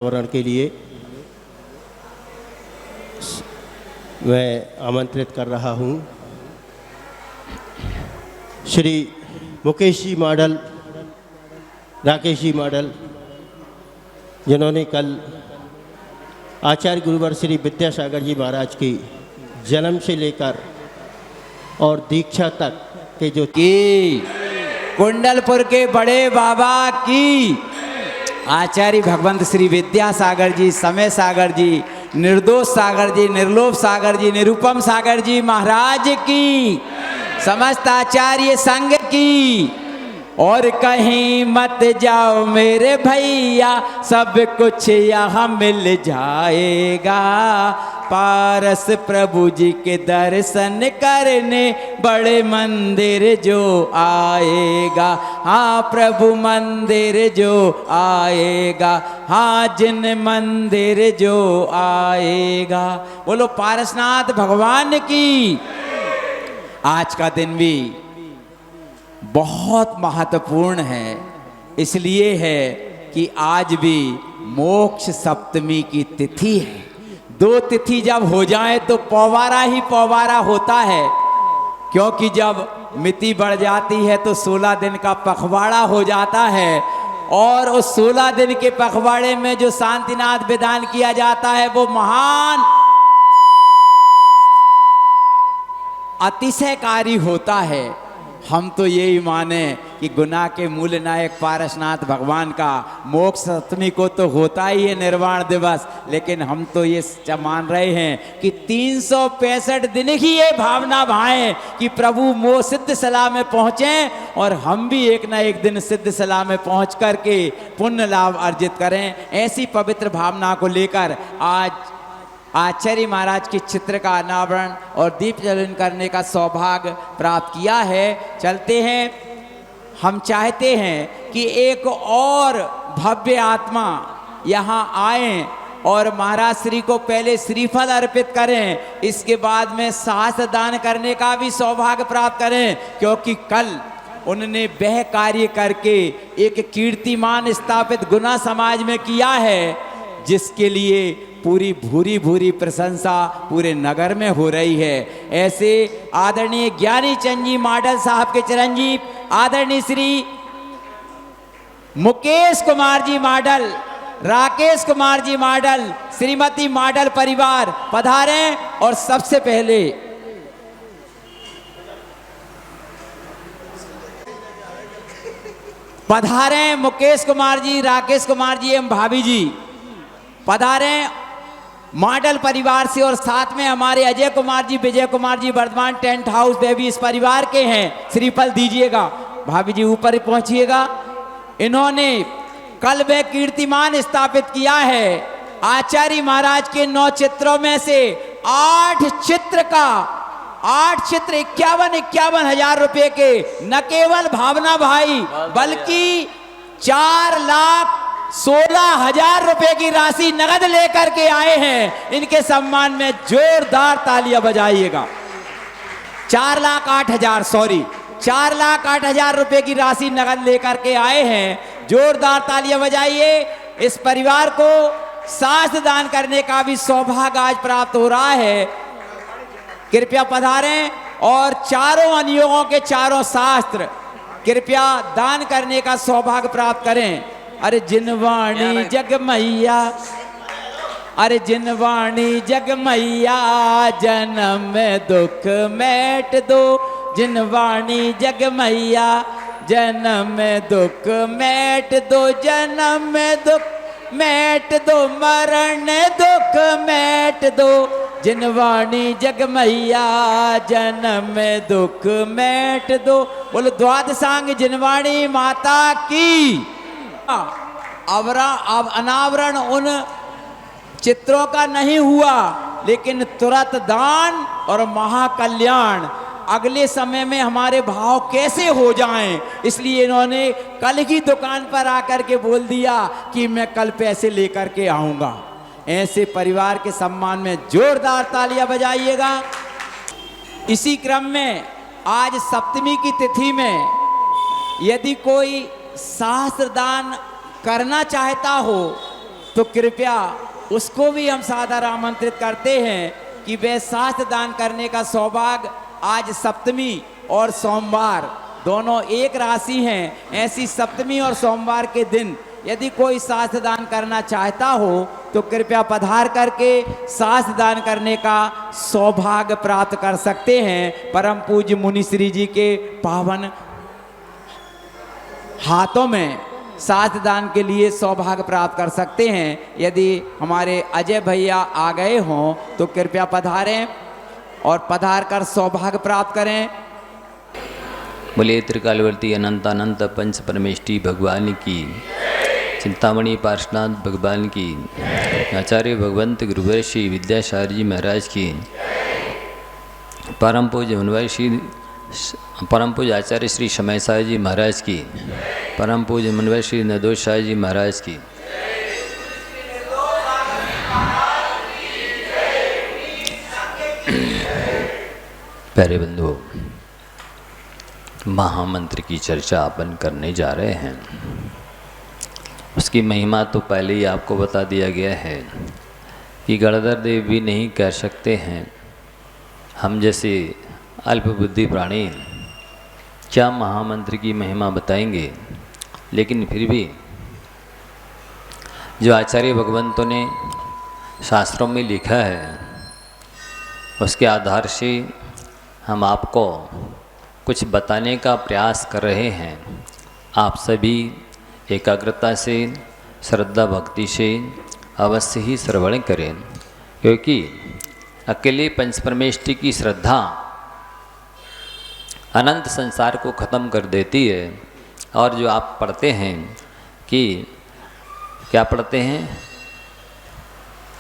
वर्ण के लिए मैं आमंत्रित कर रहा हूं श्री मुकेश जी मॉडल, राकेश जी मॉडल, जिन्होंने कल आचार्य गुरुवर श्री विद्यासागर जी महाराज की जन्म से लेकर और दीक्षा तक के जो की कुंडलपुर के बड़े बाबा की आचार्य भगवंत श्री विद्यासागर जी, समय सागर जी, निर्दोष सागर जी, निर्लोभ सागर जी, निरुपम सागर जी महाराज की, समस्त आचार्य संघ की। और कहीं मत जाओ मेरे भैया, सब कुछ यहाँ मिल जाएगा। पारस प्रभु जी के दर्शन करने बड़े मंदिर जो आएगा, हाँ प्रभु मंदिर जो आएगा, हाँ जिन मंदिर जो आएगा। बोलो पारसनाथ भगवान की। आज का दिन भी बहुत महत्वपूर्ण है, इसलिए है कि आज भी मोक्ष सप्तमी की तिथि है। दो तिथि जब हो जाए तो पौवारा ही पौवारा होता है, क्योंकि जब मिति बढ़ जाती है तो 16 दिन का पखवाड़ा हो जाता है। और उस 16 दिन के पखवाड़े में जो शांतिनाथ विधान किया जाता है वो महान अतिशयकारी होता है। हम तो यही माने कि गुनाह के मूल नायक पारसनाथ भगवान का मोक्ष सप्तमी को तो होता ही है निर्वाण दिवस, लेकिन हम तो ये मान रहे हैं कि 365 दिन ही ये भावना भाएं कि प्रभु मोह सिद्ध सलाह में पहुँचें और हम भी एक ना एक दिन सिद्ध सलाह में पहुँच करके पुण्य लाभ अर्जित करें। ऐसी पवित्र भावना को लेकर आज आचार्य महाराज के चित्र का अनावरण और दीप जलन करने का सौभाग्य प्राप्त किया है। चलते हैं। हम चाहते हैं कि एक और भव्य आत्मा यहाँ आए और महाराज श्री को पहले श्रीफल अर्पित करें, इसके बाद में सहस्त्र दान करने का भी सौभाग्य प्राप्त करें, क्योंकि कल उन्होंने वह कार्य करके एक कीर्तिमान स्थापित गुना समाज में किया है, जिसके लिए पूरी भूरी भूरी प्रशंसा पूरे नगर में हो रही है। ऐसे आदरणीय ज्ञानी चंद जी मॉडल साहब के चिरंजीव आदरणीय Shri Mukesh Kumar ji model, Rakesh Kumar ji model, Shrimati model परिवार पधारें। और सबसे पहले पधारें मुकेश कुमार जी, राकेश कुमार जी एवं भाभी जी पधारें मॉडल परिवार से। और साथ में हमारे अजय कुमार जी, विजय कुमार जी वर्धमान टेंट हाउस वे भी इस परिवार के हैं। श्रीफल दीजिएगा। भाभी जी ऊपर पहुंचिएगा। इन्होंने कल वह कीर्तिमान स्थापित किया है। आचार्य महाराज के 9 चित्रों में से 8 चित्र 51 हजार रुपए के न केवल भावना भाई बल्कि 4,16,000 रुपए की राशि नगद लेकर के आए हैं। इनके सम्मान में जोरदार तालियां बजाइएगा। 4,08,000 रुपए की राशि नगद लेकर के आए हैं। जोरदार तालियां बजाइए। इस परिवार को सहस्त्र दान करने का भी सौभाग्य आज प्राप्त हो रहा है। कृपया पधारें और चारों अनियोगों के चारों शास्त्र कृपया दान करने का सौभाग्य प्राप्त करें। अरे जिनवाणी जग मैया, अरे जिनवाणी जग मैया, जन्म में दुख मेट दो। जिनवाणी जग मैया, जन्म में दुख मेट दो। जन्म में दुख मेट दो, मरण दुख मेट दो। जिनवाणी जग मैया, जन्म में दुख मेट दो। बोलो द्वादशांग जिनवाणी माता की। अब अनावरण उन चित्रों का नहीं हुआ, लेकिन तुरंत दान और महाकल्याण अगले समय में हमारे भाव कैसे हो जाएं, इसलिए इन्होंने कल ही दुकान पर आकर के बोल दिया कि मैं कल पैसे लेकर के आऊंगा। ऐसे परिवार के सम्मान में जोरदार तालियां बजाइएगा। इसी क्रम में आज सप्तमी की तिथि में यदि कोई सहस्त्र दान करना चाहता हो तो कृपया उसको भी हम सादर आमंत्रित करते हैं कि वे शास्त्र दान करने का सौभाग्य, आज सप्तमी और सोमवार दोनों एक राशि हैं, ऐसी सप्तमी और सोमवार के दिन यदि कोई शास्त्र दान करना चाहता हो तो कृपया पधार करके शास्त्र दान करने का सौभाग्य प्राप्त कर सकते हैं। परम पूज्य मुनि श्री जी के पावन हाथों में शास्त्र दान के लिए सौभाग्य प्राप्त कर सकते हैं। यदि हमारे अजय भैया आ गए हों तो कृपया पधारें और पधार कर सौभाग्य प्राप्त करें। बोले त्रिकालवर्ती अनंत अनंत पंच परमेष्टि भगवान की, चिंतामणि पार्श्वनाथ भगवान की, आचार्य भगवंत गुरुवर्षि विद्यासागर जी महाराज की, परम पूज्य मुनिवर्षि परम पूज्य आचार्य श्री समय साहब जी महाराज की, परम पूज्य मुनिवर्षि निर्दोष साहब जी महाराज की। प्यारे बंधुओं, महामंत्र की चर्चा अपन करने जा रहे हैं। उसकी महिमा तो पहले ही आपको बता दिया गया है कि गणधर देव भी नहीं कर सकते हैं। हम जैसे अल्प बुद्धि प्राणी क्या महामंत्र की महिमा बताएंगे, लेकिन फिर भी जो आचार्य भगवंतों ने शास्त्रों में लिखा है उसके आधार से हम आपको कुछ बताने का प्रयास कर रहे हैं। आप सभी एकाग्रता से, श्रद्धा भक्ति से अवश्य ही श्रवण करें, क्योंकि अकेले पंचपरमेष्टि की श्रद्धा अनंत संसार को ख़त्म कर देती है। और जो आप पढ़ते हैं कि क्या पढ़ते हैं,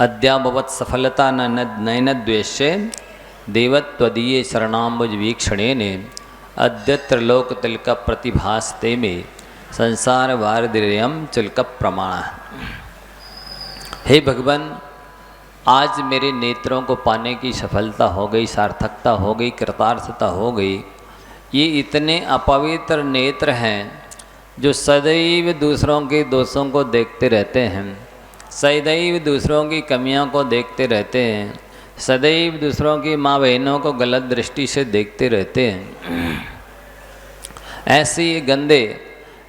अद्यावत सफलता नयन द्वेष्य देवत्वदीय शरणाम्बुज वीक्षणेन अद्यत्र लोक तिलक प्रतिभासते में संसार वारदिर्यम चुल्क प्रमाण। हे भगवान, आज मेरे नेत्रों को पाने की सफलता हो गई, सार्थकता हो गई, कृतार्थता हो गई। ये इतने अपवित्र नेत्र हैं जो सदैव दूसरों के दोषों को देखते रहते हैं, सदैव दूसरों की कमियों को देखते रहते हैं, सदैव दूसरों की माँ बहनों को गलत दृष्टि से देखते रहते हैं। ऐसे ये गंदे,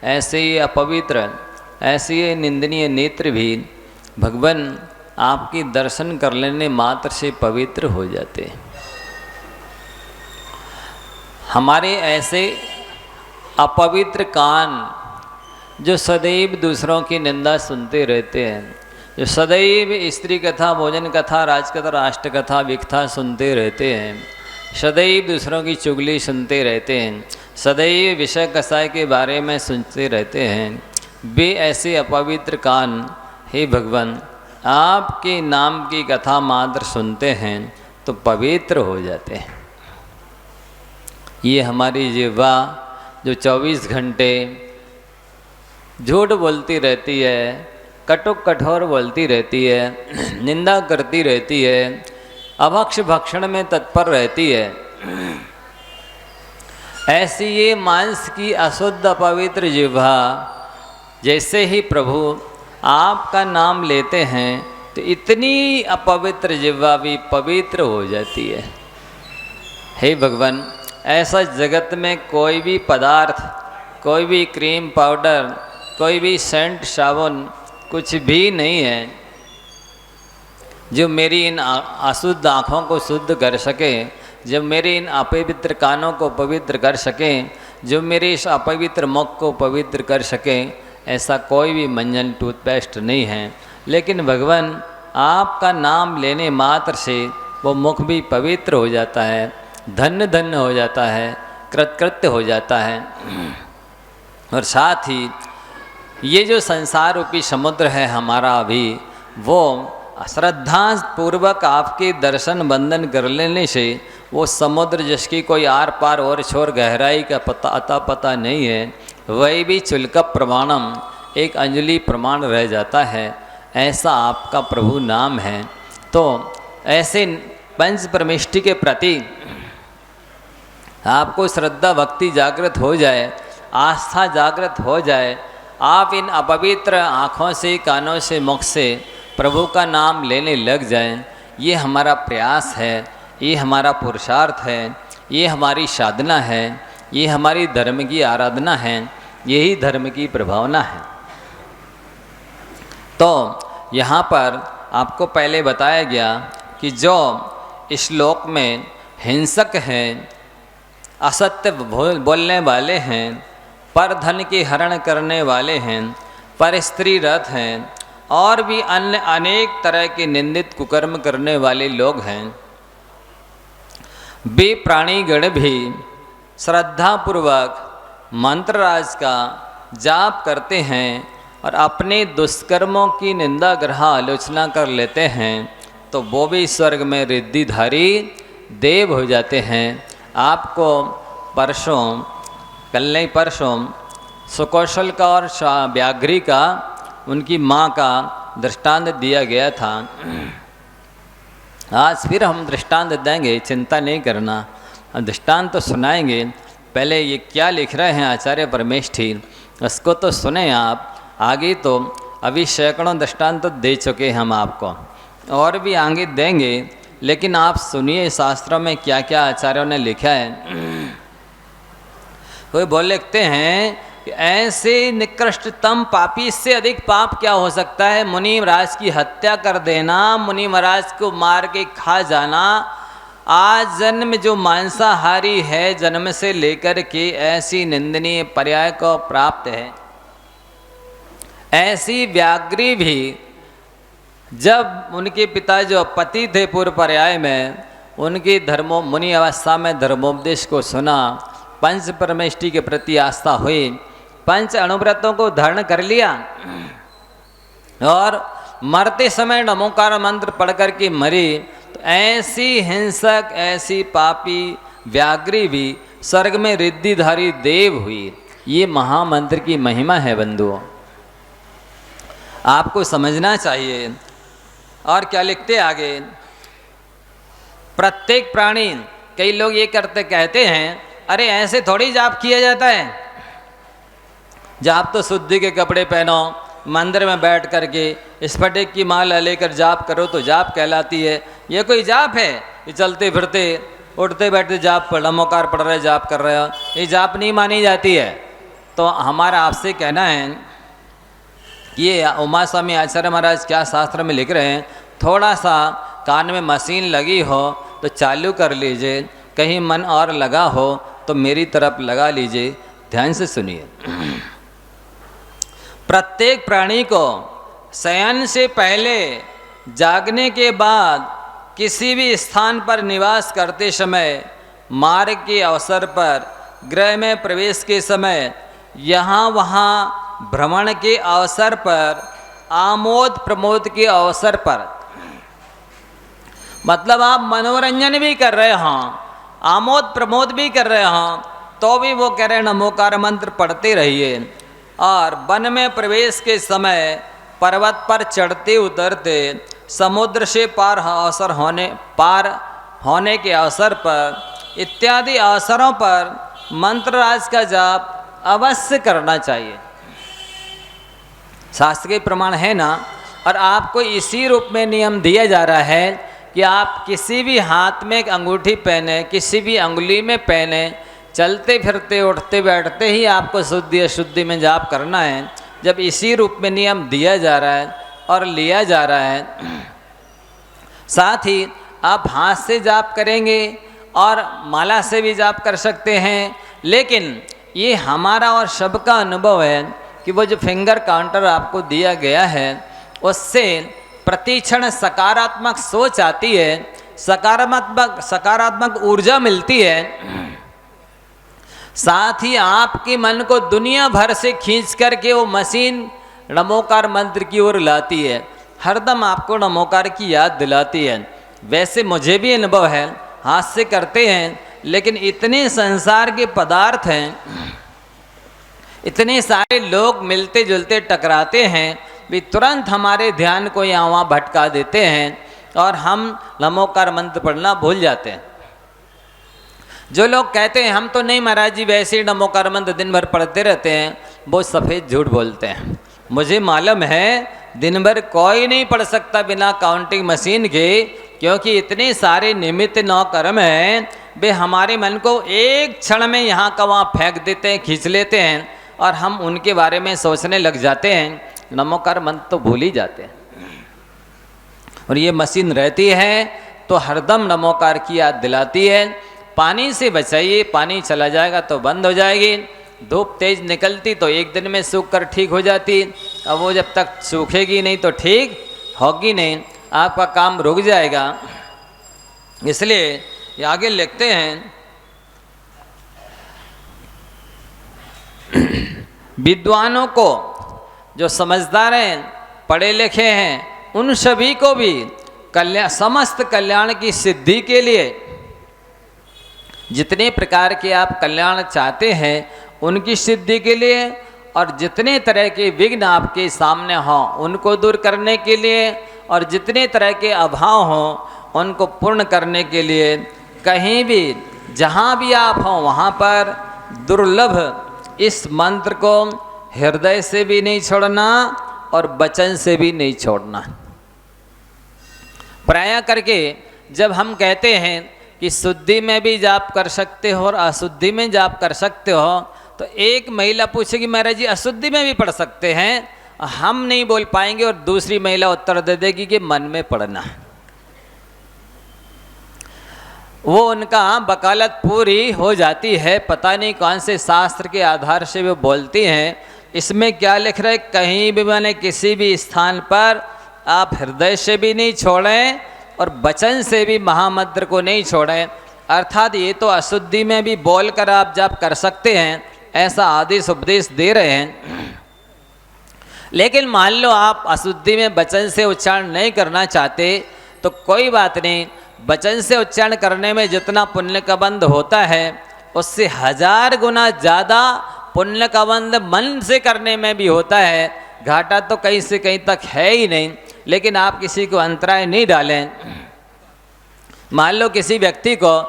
ऐसे ये अपवित्र, ऐसे ये निंदनीय नेत्र भी भगवान आपके दर्शन कर लेने मात्र से पवित्र हो जाते हैं। हमारे ऐसे अपवित्र कान जो सदैव दूसरों की निंदा सुनते रहते हैं, जो सदैव स्त्री कथा, भोजन कथा, राजकथा, राष्ट्र कथा, विकथा सुनते रहते हैं, सदैव दूसरों की चुगली सुनते रहते हैं, सदैव विषय कसाय के बारे में सुनते रहते हैं, वे ऐसे अपवित्र कान हे भगवान आपके नाम की कथा मात्र सुनते हैं तो पवित्र हो जाते हैं। ये हमारी जिह्वा जो 24 घंटे झूठ बोलती रहती है, कटुक कठोर बोलती रहती है, निंदा करती रहती है, अभक्ष भक्षण में तत्पर रहती है, ऐसी ये मांस की अशुद्ध अपवित्र जिह्वा जैसे ही प्रभु आपका नाम लेते हैं तो इतनी अपवित्र जिह्वा भी पवित्र हो जाती है। हे भगवान, ऐसा जगत में कोई भी पदार्थ, कोई भी क्रीम पाउडर, कोई भी सेंट साबुन कुछ भी नहीं है जो मेरी इन अशुद्ध आँखों को शुद्ध कर सके, जो मेरे इन अपवित्र कानों को पवित्र कर सके, जो मेरे इस अपवित्र मुख को पवित्र कर सके। ऐसा कोई भी मंजन टूथपेस्ट नहीं है। लेकिन भगवान आपका नाम लेने मात्र से वो मुख भी पवित्र हो जाता है, धन्य धन्य हो जाता है, कृतकृत्य हो जाता है। और साथ ही ये जो संसार रूपी समुद्र है हमारा, अभी वो श्रद्धा पूर्वक आपके दर्शन बंदन कर लेने से वो समुद्र जिसकी कोई आर पार और छोर गहराई का पता नहीं है, वही भी चुल्क प्रमाणम, एक अंजलि प्रमाण रह जाता है। ऐसा आपका प्रभु नाम है। तो ऐसे पंच परमेष्टि के प्रति आपको श्रद्धा भक्ति जागृत हो जाए, आस्था जागृत हो जाए, आप इन अपवित्र आँखों से, कानों से, मुख से प्रभु का नाम लेने लग जाएं, ये हमारा प्रयास है, ये हमारा पुरुषार्थ है, ये हमारी साधना है, ये हमारी धर्म की आराधना है, यही धर्म की प्रभावना है। तो यहाँ पर आपको पहले बताया गया कि जो श्लोक में हिंसक हैं, असत्य बोलने वाले हैं, पर धन के हरण करने वाले हैं, पर स्त्री रथ हैं और भी अन्य अनेक तरह के निंदित कुकर्म करने वाले लोग हैं, वे प्राणीगण भी श्रद्धापूर्वक मंत्रराज का जाप करते हैं और अपने दुष्कर्मों की निंदा ग्रह आलोचना कर लेते हैं, तो वो भी स्वर्ग में रिद्धिधारी देव हो जाते हैं। आपको परसों, कल नहीं परसों, सुकौशल का और व्याघ्री का, उनकी माँ का दृष्टांत दिया गया था। आज फिर हम दृष्टांत देंगे, चिंता नहीं करना, दृष्टांत तो सुनाएंगे। पहले ये क्या लिख रहे हैं आचार्य परमेष्ठी, उसको तो सुने आप। आगे तो अभी सैकड़ों दृष्टांत तो दे चुके हैं हम आपको, और भी आगे देंगे, लेकिन आप सुनिए शास्त्रों में क्या क्या आचार्यों ने लिखा है। कोई बोल लिखते हैं कि ऐसे निकृष्टतम पापी, इससे अधिक पाप क्या हो सकता है? मुनि महाराज की हत्या कर देना, मुनि महाराज को मार के खा जाना। आज जन्म जो मांसाहारी है, जन्म से लेकर के ऐसी निंदनीय पर्याय को प्राप्त है। ऐसी व्याघ्री भी जब उनके पिता जो पति थे पूर्व पर्याय में, उनकी मुनि अवस्था में धर्मोपदेश को सुना, पंच परमेष्टि के प्रति आस्था हुई, पंच अणुव्रतों को धारण कर लिया और मरते समय नमोकार मंत्र पढ़ करके मरी। तो ऐसी हिंसक, ऐसी पापी व्याघ्री भी स्वर्ग में रिद्धिधारी देव हुई। ये महामंत्र की महिमा है बंधुओं, आपको समझना चाहिए। और क्या लिखते आगे, प्रत्येक प्राणी, कई लोग ये कहते हैं अरे ऐसे थोड़ी जाप किया जाता है, जाप तो शुद्धि के कपड़े पहनो, मंदिर में बैठ करके स्फटिक की माला लेकर जाप करो तो जाप कहलाती है। ये कोई जाप है? ये चलते फिरते उठते बैठते जाप पढ़, नमोकार पढ़ रहे, जाप कर रहे हो, ये जाप नहीं मानी जाती है। तो हमारा आपसे कहना है, ये उमा स्वामी आचार्य महाराज क्या शास्त्र में लिख रहे हैं, थोड़ा सा कान में मशीन लगी हो तो चालू कर लीजिए, कहीं मन और लगा हो तो मेरी तरफ लगा लीजिए, ध्यान से सुनिए। प्रत्येक प्राणी को शयन से पहले, जागने के बाद, किसी भी स्थान पर निवास करते समय, मार्ग के अवसर पर, गृह में प्रवेश के समय, यहाँ वहाँ भ्रमण के अवसर पर, आमोद प्रमोद के अवसर पर, मतलब आप मनोरंजन भी कर रहे हों, आमोद प्रमोद भी कर रहे हों, तो भी वो कह रहे हैं नमोकार मंत्र पढ़ते रहिए। और वन में प्रवेश के समय, पर्वत पर चढ़ते उतरते, समुद्र से पार होने के अवसर पर, इत्यादि अवसरों पर मंत्रराज का जाप अवश्य करना चाहिए। शास्त्र के प्रमाण है ना। और आपको इसी रूप में नियम दिया जा रहा है कि आप किसी भी हाथ में एक अंगूठी पहने, किसी भी अंगुली में पहने, चलते फिरते उठते बैठते ही आपको शुद्धि अशुद्धि में जाप करना है। जब इसी रूप में नियम दिया जा रहा है और लिया जा रहा है, साथ ही आप हाथ से जाप करेंगे और माला से भी जाप कर सकते हैं। लेकिन ये हमारा और सबका अनुभव है कि वो जो फिंगर काउंटर आपको दिया गया है, उससे प्रतिक्षण सकारात्मक सोच आती है, सकारात्मक ऊर्जा मिलती है। साथ ही आपके मन को दुनिया भर से खींच करके वो मशीन नमोकार मंत्र की ओर लाती है, हरदम आपको नमोकार की याद दिलाती है। वैसे मुझे भी अनुभव है, हाथ से करते हैं, लेकिन इतने संसार के पदार्थ हैं, इतने सारे लोग मिलते जुलते टकराते हैं, भी तुरंत हमारे ध्यान को यहाँ वहाँ भटका देते हैं और हम नमोकार मंत्र पढ़ना भूल जाते हैं। जो लोग कहते हैं हम तो नहीं महाराज जी वैसे ही नमोकार मंत्र दिन भर पढ़ते रहते हैं, वो सफ़ेद झूठ बोलते हैं। मुझे मालूम है दिन भर कोई नहीं पढ़ सकता बिना काउंटिंग मशीन के, क्योंकि इतने सारे निमित्त नौकर्म हैं, वे हमारे मन को एक क्षण में यहाँ का वहाँ फेंक देते हैं, खींच लेते हैं और हम उनके बारे में सोचने लग जाते हैं, नमोकार मंत्र तो भूल ही जाते हैं। और ये मशीन रहती है तो हरदम नमोकार की याद दिलाती है। पानी से बचाइए, पानी चला जाएगा तो बंद हो जाएगी। धूप तेज निकलती तो एक दिन में सूख कर ठीक हो जाती, अब वो जब तक सूखेगी नहीं तो ठीक होगी नहीं, आपका काम रुक जाएगा। इसलिए ये आगे लिखते हैं, विद्वानों को, जो समझदार हैं, पढ़े लिखे हैं, उन सभी को भी समस्त कल्याण की सिद्धि के लिए जितने प्रकार के आप कल्याण चाहते हैं उनकी सिद्धि के लिए, और जितने तरह के विघ्न आपके सामने हों उनको दूर करने के लिए, और जितने तरह के अभाव हों उनको पूर्ण करने के लिए, कहीं भी जहाँ भी आप हों वहाँ पर दुर्लभ इस मंत्र को हृदय से भी नहीं छोड़ना और वचन से भी नहीं छोड़ना। प्राय करके जब हम कहते हैं कि शुद्धि में भी जाप कर सकते हो और अशुद्धि में जाप कर सकते हो, तो एक महिला पूछेगी महाराज जी अशुद्धि में भी पढ़ सकते हैं, हम नहीं बोल पाएंगे, और दूसरी महिला उत्तर दे देगी कि मन में पढ़ना। वो उनका वकालत पूरी हो जाती है, पता नहीं कौन से शास्त्र के आधार से वो बोलती हैं। इसमें क्या लिख रहे, कहीं भी मैंने किसी भी स्थान पर आप हृदय से भी नहीं छोड़ें और वचन से भी महामंत्र को नहीं छोड़ें। अर्थात ये तो अशुद्धि में भी बोलकर आप जाप कर सकते हैं, ऐसा आदेश उपदेश दे रहे हैं। लेकिन मान लो आप अशुद्धि में वचन से उच्चारण नहीं करना चाहते तो कोई बात नहीं, वचन से उच्चारण करने में जितना पुण्य का बंध होता है उससे 1000 गुना ज़्यादा पुण्य का बंध मन से करने में भी होता है। घाटा तो कहीं से कहीं तक है ही नहीं, लेकिन आप किसी को अंतराय नहीं डालें। मान लो किसी व्यक्ति को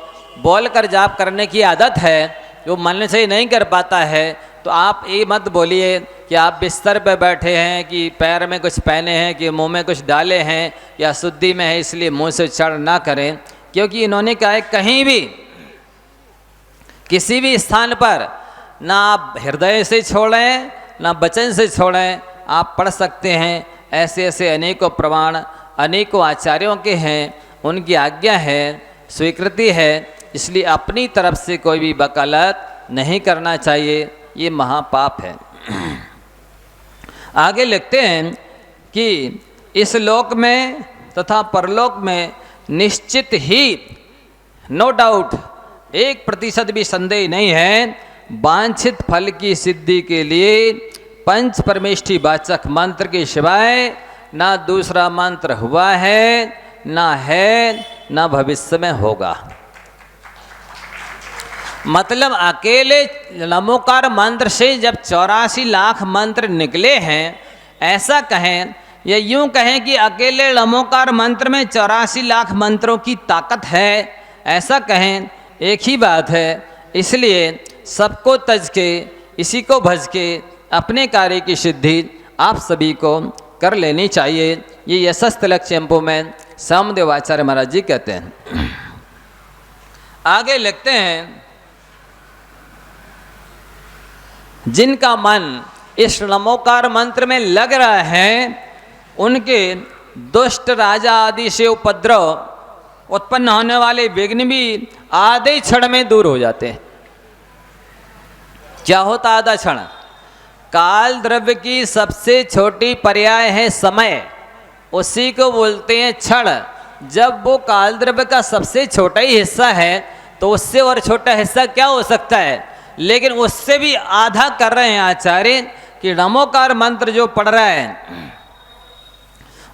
बोलकर जाप करने की आदत है, जो मन से नहीं कर पाता है, तो आप ये मत बोलिए कि आप बिस्तर पर बैठे हैं, कि पैर में कुछ पहने हैं, कि मुंह में कुछ डाले हैं, या शुद्धि में है इसलिए मुंह से उच्चारण ना करें। क्योंकि इन्होंने कहा है कहीं भी किसी भी स्थान पर ना आप हृदय से छोड़ें ना वचन से छोड़ें, आप पढ़ सकते हैं। ऐसे ऐसे अनेकों प्रमाण अनेकों आचार्यों के हैं, उनकी आज्ञा है, स्वीकृति है, इसलिए अपनी तरफ से कोई भी वकालत नहीं करना चाहिए, ये महापाप है। आगे लिखते हैं कि इस लोक में तथा परलोक में निश्चित ही, नो डाउट, 1% भी संदेह नहीं है, वांछित फल की सिद्धि के लिए पंच परमेष्ठी वाचक मंत्र के सिवाय ना दूसरा मंत्र हुआ है, ना है, ना भविष्य में होगा। मतलब अकेले नमोकार मंत्र से जब 84 लाख मंत्र निकले हैं, ऐसा कहें या यूं कहें कि अकेले नमोकार मंत्र में 84 लाख मंत्रों की ताकत है, ऐसा कहें, एक ही बात है। इसलिए सबको तज के, इसी को भज के अपने कार्य की सिद्धि आप सभी को कर लेनी चाहिए। ये यशस्थ लक्ष्य चंपू में सामदेव आचार्य महाराज जी कहते हैं। आगे लिखते हैं, जिनका मन इस नमोकार मंत्र में लग रहा है, उनके दुष्ट राजा आदि से उपद्रव उत्पन्न होने वाले विघ्न भी आधे क्षण में दूर हो जाते हैं। क्या होता आधा क्षण? काल द्रव्य की सबसे छोटी पर्याय है समय, उसी को बोलते हैं क्षण। जब वो काल द्रव्य का सबसे छोटा ही हिस्सा है तो उससे और छोटा हिस्सा क्या हो सकता है, लेकिन उससे भी आधा कर रहे हैं आचार्य कि नमोकार मंत्र जो पढ़ रहा है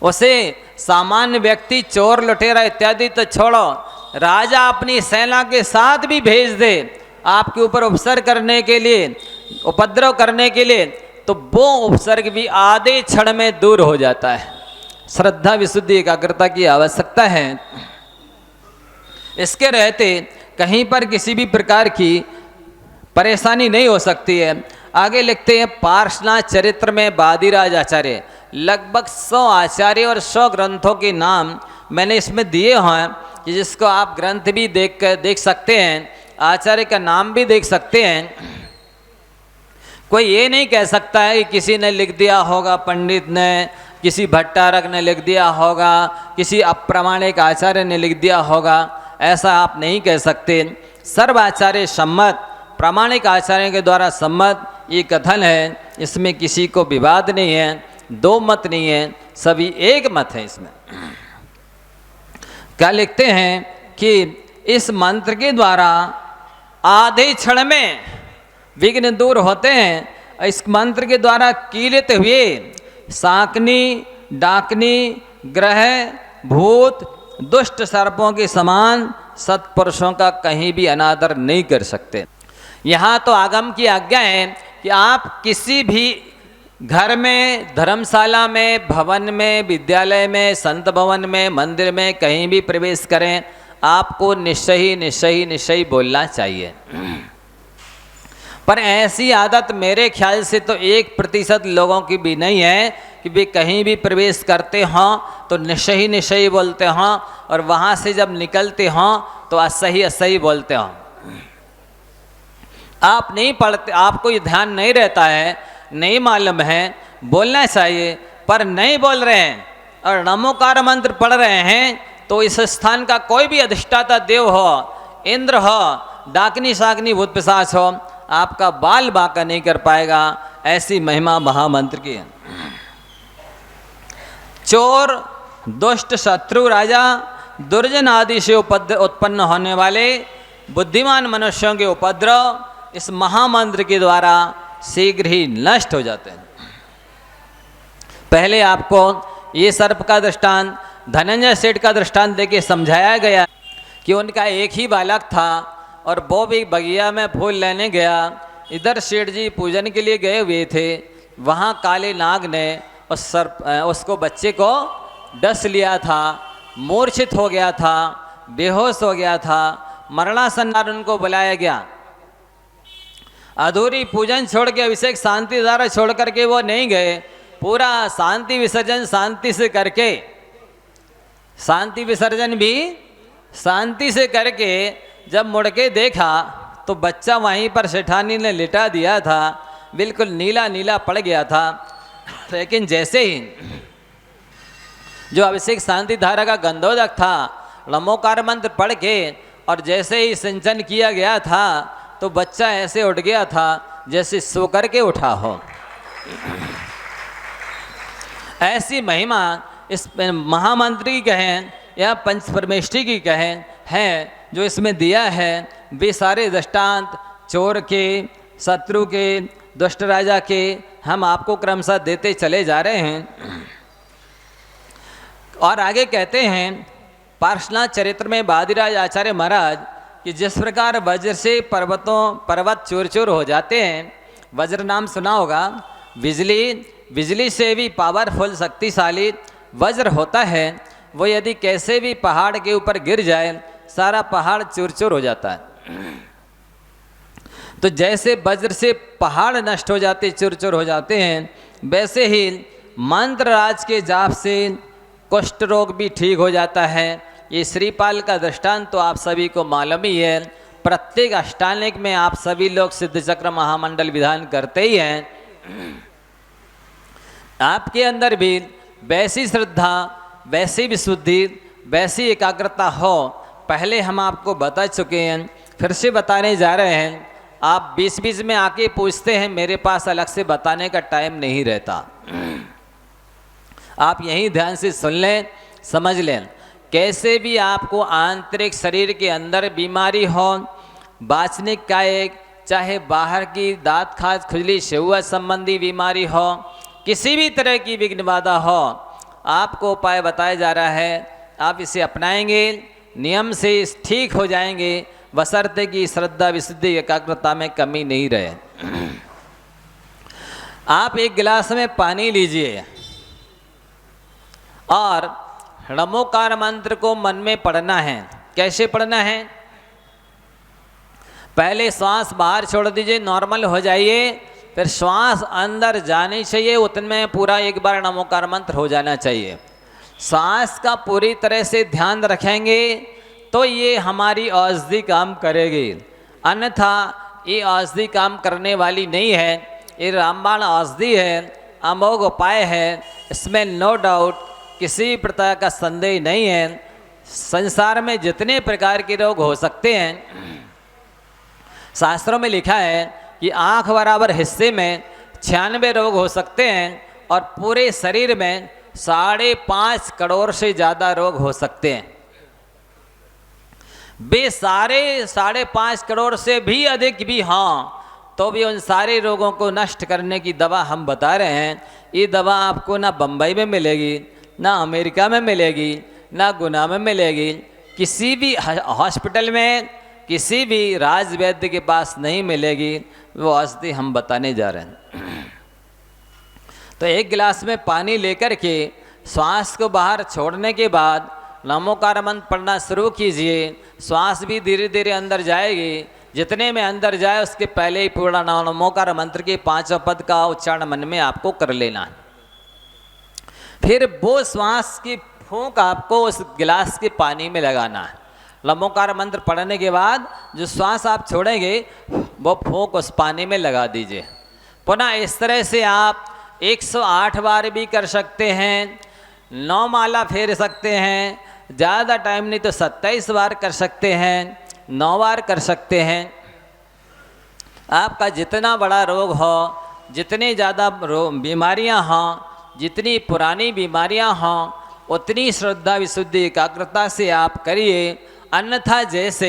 उसे सामान्य व्यक्ति, चोर लुटेरा इत्यादि तो छोड़ो, राजा अपनी सेना के साथ भी भेज दे आपके ऊपर उपसर्ग करने के लिए, उपद्रव करने के लिए, तो वो उपसर्ग भी आधे क्षण में दूर हो जाता है। श्रद्धा विशुद्धि एकाग्रता की आवश्यकता है। इसके रहते कहीं पर किसी भी प्रकार की परेशानी नहीं हो सकती है। आगे लिखते हैं पार्श्वनाथ चरित्र में बादीराज आचार्य, लगभग 100 आचार्य और 100 ग्रंथों के नाम मैंने इसमें दिए हैं कि जिसको आप ग्रंथ भी देख सकते हैं, आचार्य का नाम भी देख सकते हैं। कोई ये नहीं कह सकता है कि किसी ने लिख दिया होगा, पंडित ने, किसी भट्टारक ने लिख दिया होगा, किसी अप्रामाणिक आचार्य ने लिख दिया होगा, ऐसा आप नहीं कह सकते। सर्व आचार्य सम्मत, प्रामाणिक आचार्यों के द्वारा सम्मत ये कथन है, इसमें किसी को विवाद नहीं है, दो मत नहीं है, सभी एक मत है। इसमें क्या लिखते हैं कि इस मंत्र के द्वारा आधे क्षण में विघ्न दूर होते हैं। इस मंत्र के द्वारा कीलित हुए शाकनी, डाकनी, ग्रह, भूत, दुष्ट सर्पों के समान सत्पुरुषों का कहीं भी अनादर नहीं कर सकते। यहाँ तो आगम की आज्ञा है कि आप किसी भी घर में, धर्मशाला में, भवन में, विद्यालय में, संत भवन में, मंदिर में कहीं भी प्रवेश करें, आपको निश्चय ही निश्चय ही निश्चय ही बोलना चाहिए। पर ऐसी आदत मेरे ख्याल से तो 1% लोगों की भी नहीं है कि वे कहीं भी प्रवेश करते हों तो निश्चय ही निश्चय ही बोलते हों, और वहाँ से जब निकलते हों तो असही असही बोलते हों। आप नहीं पढ़ते, आपको ये ध्यान नहीं रहता है, नहीं मालूम है, बोलना चाहिए पर नहीं बोल रहे हैं और नमोकार मंत्र पढ़ रहे हैं, तो इस स्थान का कोई भी अधिष्ठाता देव हो, इंद्र हो, डाकनी शाकनी भूत पिशाच हो, आपका बाल बांका नहीं कर पाएगा। ऐसी महिमा महामंत्र की है। चोर, दुष्ट, शत्रु, राजा, दुर्जन आदि से उत्पन्न होने वाले बुद्धिमान मनुष्यों के उपद्रव इस महामंत्र के द्वारा शीघ्र ही नष्ट हो जाते हैं। पहले आपको ये सर्प का दृष्टांत, धनंजय सेठ का दृष्टांत देके समझाया गया कि उनका एक ही बालक था और वो भी बगिया में फूल लेने गया। इधर सेठ जी पूजन के लिए गए हुए थे, वहाँ काले नाग ने उसको बच्चे को डस लिया था, मूर्छित हो गया था, बेहोश हो गया था। मरणासन्न उनको बुलाया गया। अधूरी पूजन छोड़ के अभिषेक शांति द्वारा छोड़ करके वो नहीं गए, पूरा शांति विसर्जन शांति से करके, शांति विसर्जन भी शांति से करके जब मुड़ के देखा तो बच्चा वहीं पर सेठानी ने लिटा दिया था, बिल्कुल नीला नीला पड़ गया था। लेकिन जैसे ही जो अभिषेक शांति धारा का गंधोदक था, नमोकार मंत्र पढ़ के और जैसे ही सिंचन किया गया था तो बच्चा ऐसे उठ गया था जैसे सो करके उठा हो। ऐसी महिमा इस महामंत्र की कहें या पंच परमेष्ठी की कहें है जो इसमें दिया है। वे सारे दृष्टांत चोर के, शत्रु के, दुष्ट राजा के हम आपको क्रमशः देते चले जा रहे हैं। और आगे कहते हैं पार्श्वनाथ चरित्र में बादीराज आचार्य महाराज कि जिस प्रकार वज्र से पर्वत चूर चूर हो जाते हैं, वज्र नाम सुना होगा, बिजली से भी पावरफुल शक्तिशाली वज्र होता है, वो यदि कैसे भी पहाड़ के ऊपर गिर जाए सारा पहाड़ चूर चूर हो जाता है। तो जैसे वज्र से पहाड़ नष्ट हो जाते, चूर चूर हो जाते हैं, वैसे ही मंत्र राज के जाप से कुष्ठ रोग भी ठीक हो जाता है। ये श्रीपाल का दृष्टांत तो आप सभी को मालूम ही है। प्रत्येक अष्टांगिक में आप सभी लोग सिद्ध चक्र महामंडल विधान करते ही हैं। आपके अंदर भी वैसी श्रद्धा, वैसी विशुद्धि, वैसी एकाग्रता हो, पहले हम आपको बता चुके हैं, फिर से बताने जा रहे हैं। आप बीच बीच में आके पूछते हैं, मेरे पास अलग से बताने का टाइम नहीं रहता। आप यहीं ध्यान से सुन लें, समझ लें। कैसे भी आपको आंतरिक शरीर के अंदर बीमारी हो, वाचनिक कायिक, चाहे बाहर की दांत खाज खुजली सेहुआ संबंधी बीमारी हो, किसी भी तरह की विघ्न बाधा हो, आपको उपाय बताया जा रहा है। आप इसे अपनाएंगे, नियम से ठीक हो जाएंगे, बशर्ते कि श्रद्धा विशुद्धि एकाग्रता में कमी नहीं रहे। आप एक गिलास में पानी लीजिए और नमोकार मंत्र को मन में पढ़ना है। कैसे पढ़ना है? पहले श्वास बाहर छोड़ दीजिए, नॉर्मल हो जाइए, फिर श्वास अंदर जानी चाहिए, उतने पूरा एक बार नमोकार मंत्र हो जाना चाहिए। सांस का पूरी तरह से ध्यान रखेंगे तो ये हमारी औषधि काम करेगी, अन्यथा ये औषधि काम करने वाली नहीं है। ये रामबाण औषधि है, अमोघ उपाय है, इसमें नो डाउट किसी प्रकार का संदेह नहीं है। संसार में जितने प्रकार के रोग हो सकते हैं, शास्त्रों में लिखा है कि आँख बराबर हिस्से में 96 रोग हो सकते हैं और पूरे शरीर में 5.5 करोड़ से ज़्यादा रोग हो सकते हैं। वे सारे 5.5 करोड़ से भी अधिक भी हाँ, तो भी उन सारे रोगों को नष्ट करने की दवा हम बता रहे हैं। ये दवा आपको ना बम्बई में मिलेगी, ना अमेरिका में मिलेगी, ना गुना में मिलेगी, किसी भी हॉस्पिटल में, किसी भी राज वैद्य के पास नहीं मिलेगी। वो औषधि हम बताने जा रहे हैं। तो एक गिलास में पानी लेकर के श्वास को बाहर छोड़ने के बाद नमोकार मंत्र पढ़ना शुरू कीजिए। श्वास भी धीरे धीरे अंदर जाएगी, जितने में अंदर जाए उसके पहले ही पूरा नमोकार मंत्र के 5 पद का उच्चारण मन में आपको कर लेना है। फिर वो श्वास की फूंक आपको उस गिलास के पानी में लगाना है। नमोकार मंत्र पढ़ने के बाद जो श्वास आप छोड़ेंगे वो फूंक उस पानी में लगा दीजिए। पुनः इस तरह से आप 108 बार भी कर सकते हैं, 9 माला फेर सकते हैं, ज़्यादा टाइम नहीं तो 27 बार कर सकते हैं, 9 बार कर सकते हैं। आपका जितना बड़ा रोग हो, जितनी ज़्यादा बीमारियां हों, जितनी पुरानी बीमारियां हों, उतनी श्रद्धा विशुद्धि एकाग्रता से आप करिए। अन्यथा जैसे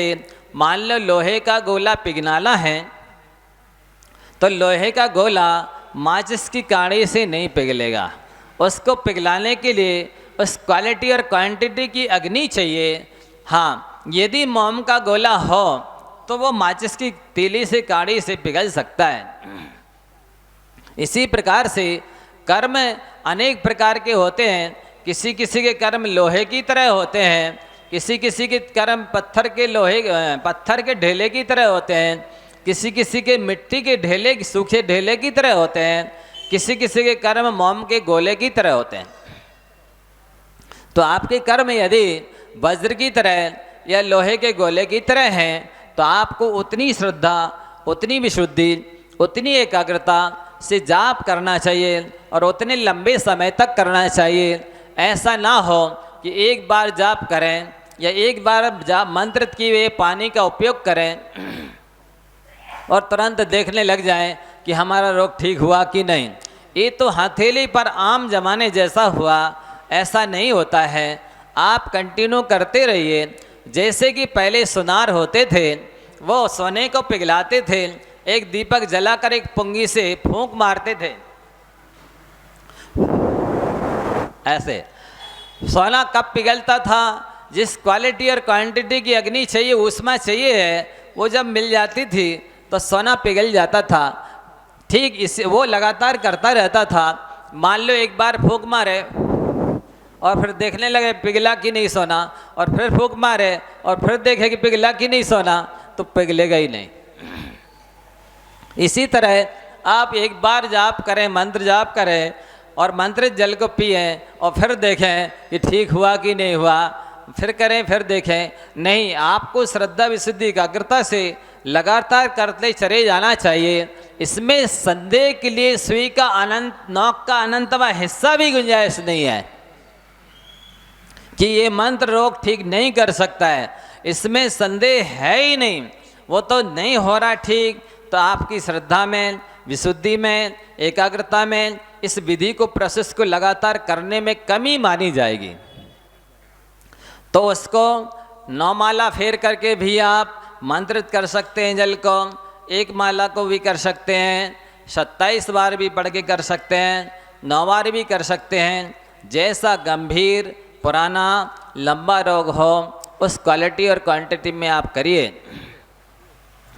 मान लो लोहे का गोला पिघलाना है तो लोहे का गोला माचिस की काड़ी से नहीं पिघलेगा। उसको पिघलाने के लिए उस क्वालिटी और क्वांटिटी की अग्नि चाहिए। हाँ, यदि मोम का गोला हो तो वो माचिस की तीली से काड़ी से पिघल सकता है। इसी प्रकार से कर्म अनेक प्रकार के होते हैं। किसी किसी के कर्म लोहे की तरह होते हैं, किसी किसी के कर्म पत्थर के ढेले की तरह होते हैं, किसी किसी के मिट्टी के ढेले, सूखे ढेले की तरह होते हैं, किसी किसी के कर्म मोम के गोले की तरह होते हैं। तो आपके कर्म यदि वज्र की तरह या लोहे के गोले की तरह हैं तो आपको उतनी श्रद्धा, उतनी विशुद्धि, उतनी एकाग्रता से जाप करना चाहिए और उतने लंबे समय तक करना चाहिए। ऐसा ना हो कि एक बार जाप करें या एक बार जाप मंत्र किए हुए पानी का उपयोग करें और तुरंत देखने लग जाएं कि हमारा रोग ठीक हुआ कि नहीं। ये तो हथेली पर आम जमाने जैसा हुआ, ऐसा नहीं होता है। आप कंटिन्यू करते रहिए। जैसे कि पहले सुनार होते थे, वो सोने को पिघलाते थे, एक दीपक जलाकर एक पुंगी से फूंक मारते थे, ऐसे सोना कब पिघलता था। जिस क्वालिटी और क्वांटिटी की अग्नि चाहिए, ऊष्मा चाहिए है, वो जब मिल जाती थी तो सोना पिघल जाता था। ठीक इसे वो लगातार करता रहता था। मान लो एक बार फूंक मारे और फिर देखने लगे पिघला कि नहीं सोना, और फिर फूंक मारे और फिर देखे कि पिघला कि नहीं सोना, तो पिघलेगा ही नहीं। इसी तरह आप एक बार जाप करें, मंत्र जाप करें और मंत्रित जल को पिए और फिर देखें कि ठीक हुआ कि नहीं हुआ, फिर करें, फिर देखें। नहीं, आपको श्रद्धा विशुद्धि एकाग्रता से लगातार करते चले जाना चाहिए। इसमें संदेह के लिए सुई का नोक का अनंतवा हिस्सा भी गुंजाइश नहीं है कि ये मंत्र रोग ठीक नहीं कर सकता है। इसमें संदेह है ही नहीं। वो तो नहीं हो रहा ठीक, तो आपकी श्रद्धा में, विशुद्धि में, एकाग्रता में इस विधि को, प्रोसेस को लगातार करने में कमी मानी जाएगी। तो उसको 9 माला फेर करके भी आप मंत्रित कर सकते हैं जल को। 1 माला को भी कर सकते हैं, 27 बार भी पढ़ के कर सकते हैं, 9 बार भी कर सकते हैं। जैसा गंभीर, पुराना, लंबा रोग हो, उस क्वालिटी और क्वांटिटी में आप करिए।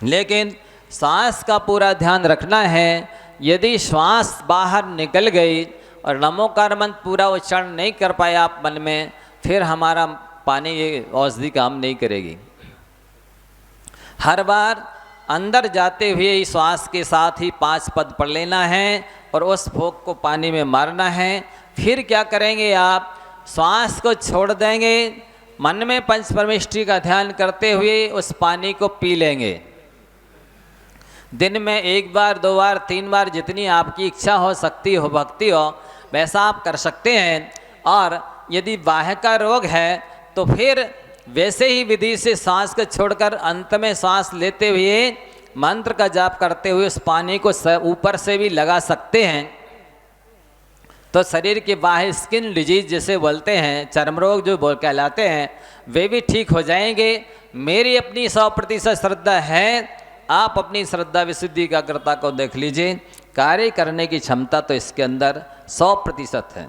लेकिन सांस का पूरा ध्यान रखना है। यदि श्वास बाहर निकल गई और नमोकार मंत्र पूरा उच्चारण नहीं कर पाए आप मन में, फिर हमारा पानी, ये औषधि काम नहीं करेगी। हर बार अंदर जाते हुए ही श्वास के साथ ही 5 पद पढ़ लेना है और उस फूंक को पानी में मारना है। फिर क्या करेंगे आप, श्वास को छोड़ देंगे, मन में पंच परमेष्ठी का ध्यान करते हुए उस पानी को पी लेंगे। दिन में 1 बार 2 बार 3 बार जितनी आपकी इच्छा हो, शक्ति हो, भक्ति हो, वैसा आप कर सकते हैं। और यदि बाह्य का रोग है तो फिर वैसे ही विधि से सांस को छोड़कर अंत में सांस लेते हुए मंत्र का जाप करते हुए उस पानी को ऊपर से भी लगा सकते हैं। तो शरीर के बाह्य स्किन डिजीज जिसे बोलते हैं, चर्म रोग जो कहलाते हैं, वे भी ठीक हो जाएंगे। मेरी अपनी 100% श्रद्धा है। आप अपनी श्रद्धा विशुद्धि एकाग्रता को देख लीजिए, कार्य करने की क्षमता तो इसके अंदर 100% है।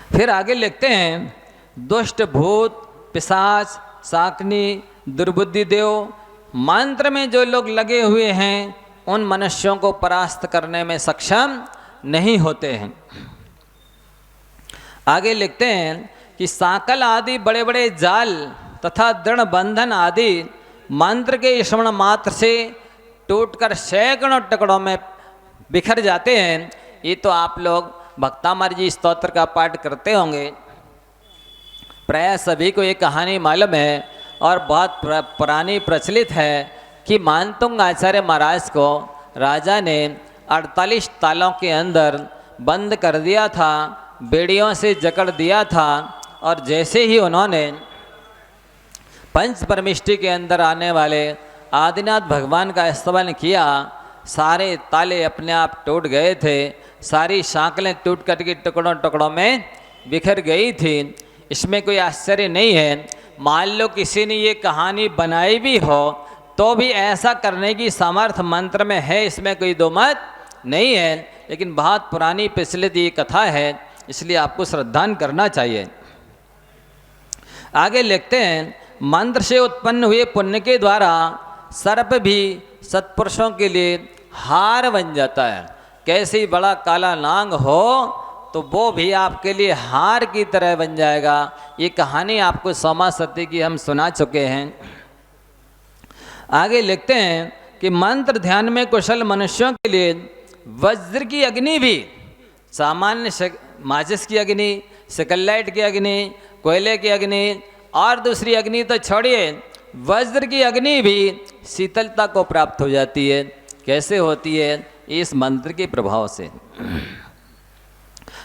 फिर आगे लिखते हैं, दुष्ट भूत पिशाच शाकनी दुर्बुद्धि देव मंत्र में जो लोग लगे हुए हैं उन मनुष्यों को परास्त करने में सक्षम नहीं होते हैं। आगे लिखते हैं कि साकल आदि बड़े बड़े जाल तथा दृढ़ बंधन आदि मंत्र के श्रवण मात्र से टूटकर सैकड़ों टुकड़ों में बिखर जाते हैं। ये तो आप लोग भक्तामर जी स्तोत्र का पाठ करते होंगे। प्राय सभी को ये कहानी मालूम है और बहुत पुरानी प्रचलित है कि मानतुंग आचार्य महाराज को राजा ने 48 तालों के अंदर बंद कर दिया था, बेड़ियों से जकड़ दिया था। और जैसे ही उन्होंने पंच परमिष्टि के अंदर आने वाले आदिनाथ भगवान का स्तवन किया, सारे ताले अपने आप टूट गए थे, सारी सांकलें टूट कर के टुकड़ों टुकड़ों में बिखर गई थी। इसमें कोई आश्चर्य नहीं है। मान लो किसी ने ये कहानी बनाई भी हो तो भी ऐसा करने की सामर्थ्य मंत्र में है, इसमें कोई दो मत नहीं है। लेकिन बहुत पुरानी प्रचलित ये कथा है, इसलिए आपको श्रद्धान करना चाहिए। आगे लिखते हैं, मंत्र से उत्पन्न हुए पुण्य के द्वारा सर्प भी सत्पुरुषों के लिए हार बन जाता है। कैसे ही बड़ा काला नांग हो तो वो भी आपके लिए हार की तरह बन जाएगा। ये कहानी आपको सोमा सती की हम सुना चुके हैं। आगे लिखते हैं कि मंत्र ध्यान में कुशल मनुष्यों के लिए वज्र की अग्नि भी, सामान्य माचिस की अग्नि, सिकलाइट की अग्नि, कोयले की अग्नि और दूसरी अग्नि तो छोड़िए, वज्र की अग्नि भी शीतलता को प्राप्त हो जाती है। कैसे होती है? इस मंत्र के प्रभाव से।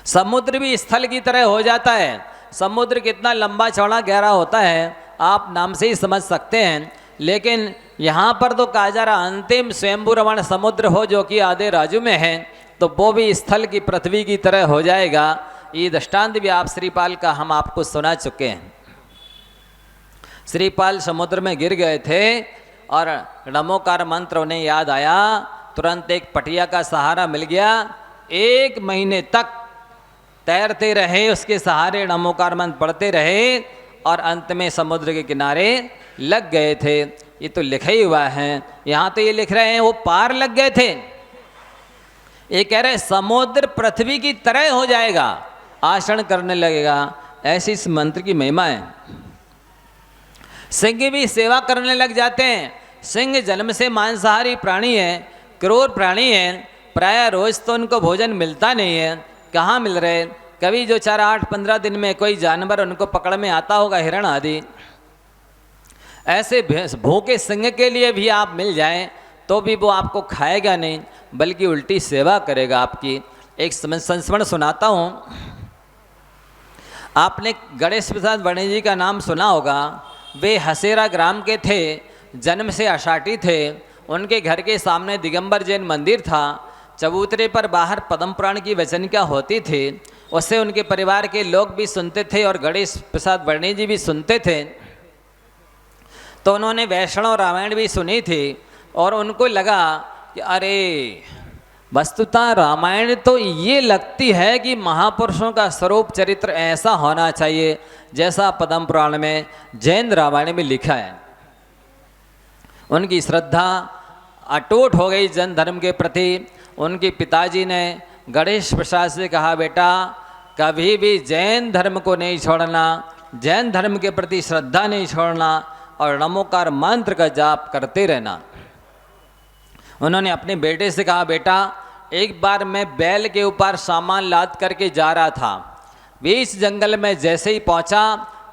समुद्र भी स्थल की तरह हो जाता है। समुद्र कितना लंबा चौड़ा गहरा होता है आप नाम से ही समझ सकते हैं। लेकिन यहाँ पर तो कहा जा रहा अंतिम स्वयंभू रमण समुद्र हो जो कि आधे राजू में है, तो वो भी स्थल की पृथ्वी की तरह हो जाएगा। ये दृष्टांत भी आप श्रीपाल का हम आपको सुना चुके हैं। श्रीपाल समुद्र में गिर गए थे और नमोकार मंत्र उन्हें याद आया, तुरंत एक पटिया का सहारा मिल गया। 1 महीने तक तैरते रहे, उसके सहारे नमोकार मंत्र पढ़ते रहे और अंत में समुद्र के किनारे लग गए थे। ये तो लिखा ही हुआ है, यहाँ तो ये लिख रहे हैं वो पार लग गए थे। ये कह रहे समुद्र पृथ्वी की तरह हो जाएगा, आचरण करने लगेगा। ऐसी इस मंत्र की महिमा है। सिंह भी सेवा करने लग जाते हैं। सिंह जन्म से मांसाहारी प्राणी है, क्रूर प्राणी है। प्राय रोज तो उनको भोजन मिलता नहीं है। कहाँ मिल रहे? कभी जो 4, 8, 15 दिन में कोई जानवर उनको पकड़ में आता होगा, हिरण आदि। ऐसे भूखे सिंह के लिए भी आप मिल जाएं तो भी वो आपको खाएगा नहीं, बल्कि उल्टी सेवा करेगा आपकी। एक संस्मरण सुनाता हूँ। आपने गणेश प्रसाद वर्णी जी का नाम सुना होगा। वे हसेरा ग्राम के थे, जन्म से अषाटी थे। उनके घर के सामने दिगंबर जैन मंदिर था। चबूतरे पर बाहर पद्म पुराण की वचनिका होती थी, उससे उनके परिवार के लोग भी सुनते थे और गणेश प्रसाद वर्णी जी भी सुनते थे। तो उन्होंने वैष्णव रामायण भी सुनी थी और उनको लगा कि अरे वस्तुतः रामायण तो ये लगती है कि महापुरुषों का स्वरूप चरित्र ऐसा होना चाहिए जैसा पद्म पुराण में जैन रामायण में लिखा है। उनकी श्रद्धा अटूट हो गई जैन धर्म के प्रति। उनके पिताजी ने गणेश प्रसाद से कहा, बेटा कभी भी जैन धर्म को नहीं छोड़ना, जैन धर्म के प्रति श्रद्धा नहीं छोड़ना। और नमोकार मंत्र का जाप करते रहना। उन्होंने अपने बेटे से कहा, बेटा एक बार मैं बैल के ऊपर सामान लाद करके जा रहा था, बीच जंगल में जैसे ही पहुंचा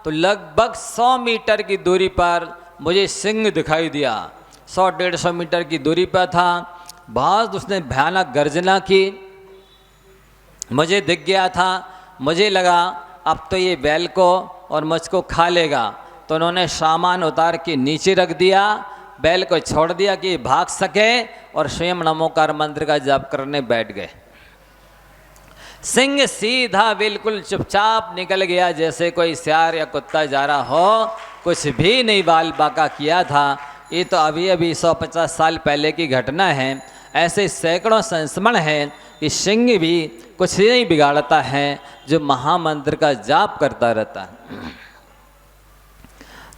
तो लगभग 100 मीटर की दूरी पर मुझे सिंह दिखाई दिया। 100-150 मीटर की दूरी पर था। बहुत उसने भयानक गर्जना की, मुझे दिख गया था। मुझे लगा अब तो ये बैल को और मुझको खा लेगा, तो उन्होंने सामान उतार के नीचे रख दिया, बैल को छोड़ दिया कि भाग सके और स्वयं नमोकार मंत्र का जाप करने बैठ गए। सिंह सीधा बिल्कुल चुपचाप निकल गया, जैसे कोई सियार या कुत्ता जा रहा हो, कुछ भी नहीं बाल बाका किया था। ये तो अभी अभी 150 साल पहले की घटना है। ऐसे सैकड़ों संस्मरण हैं कि सिंह भी कुछ नहीं बिगाड़ता है जो महामंत्र का जाप करता रहता है।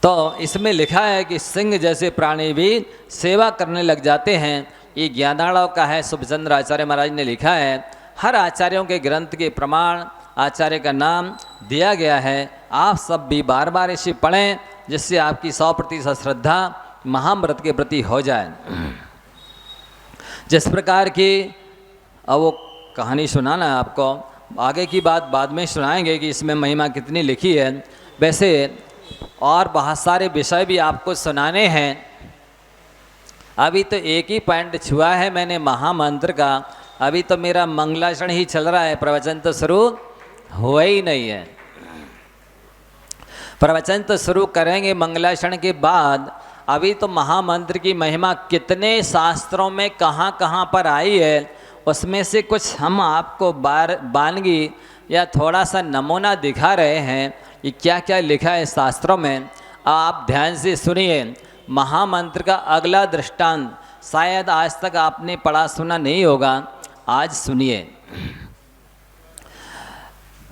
तो इसमें लिखा है कि सिंह जैसे प्राणी भी सेवा करने लग जाते हैं। ये ज्ञानाड़व का है, सुभचंद्र आचार्य महाराज ने लिखा है। हर आचार्यों के ग्रंथ के प्रमाण आचार्य का नाम दिया गया है। आप सब भी बार बार इसे पढ़ें, जिससे आपकी 100% श्रद्धा महाव्रत के प्रति हो जाए। जिस प्रकार की वो कहानी सुनाना आपको, आगे की बात बाद में सुनाएंगे कि इसमें महिमा कितनी लिखी है। वैसे और बहुत सारे विषय भी आपको सुनाने हैं। अभी तो एक ही पॉइंट छुआ है मैंने महामंत्र का। अभी तो मेरा मंगलाचरण ही चल रहा है, प्रवचन तो शुरू हुआ ही नहीं है। प्रवचन तो शुरू करेंगे मंगलाचरण के बाद। अभी तो महामंत्र की महिमा कितने शास्त्रों में कहाँ कहाँ पर आई है, उसमें से कुछ हम आपको बानगी या थोड़ा सा नमूना दिखा रहे हैं कि क्या क्या लिखा है शास्त्रों में। आप ध्यान से सुनिए। महामंत्र का अगला दृष्टांत शायद आज तक आपने पढ़ा सुना नहीं होगा, आज सुनिए।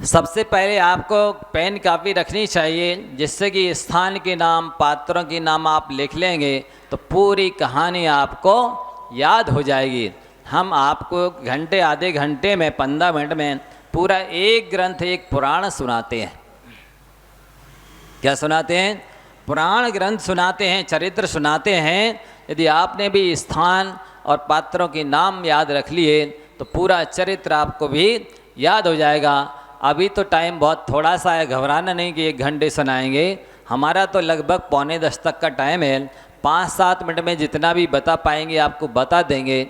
सबसे पहले आपको पेन कापी रखनी चाहिए, जिससे कि स्थान के नाम, पात्रों के नाम आप लिख लेंगे तो पूरी कहानी आपको याद हो जाएगी। हम आपको घंटे आधे घंटे में 15 मिनट में पूरा एक ग्रंथ, एक पुराण सुनाते हैं। क्या सुनाते हैं? पुराण ग्रंथ सुनाते हैं, चरित्र सुनाते हैं। यदि आपने भी स्थान और पात्रों के नाम याद रख लिए तो पूरा चरित्र आपको भी याद हो जाएगा। अभी तो टाइम बहुत थोड़ा सा है, घबराना नहीं कि 1 घंटे सुनाएंगे। हमारा तो लगभग 9:45 तक का टाइम है। 5-7 मिनट में जितना भी बता पाएंगे आपको बता देंगे।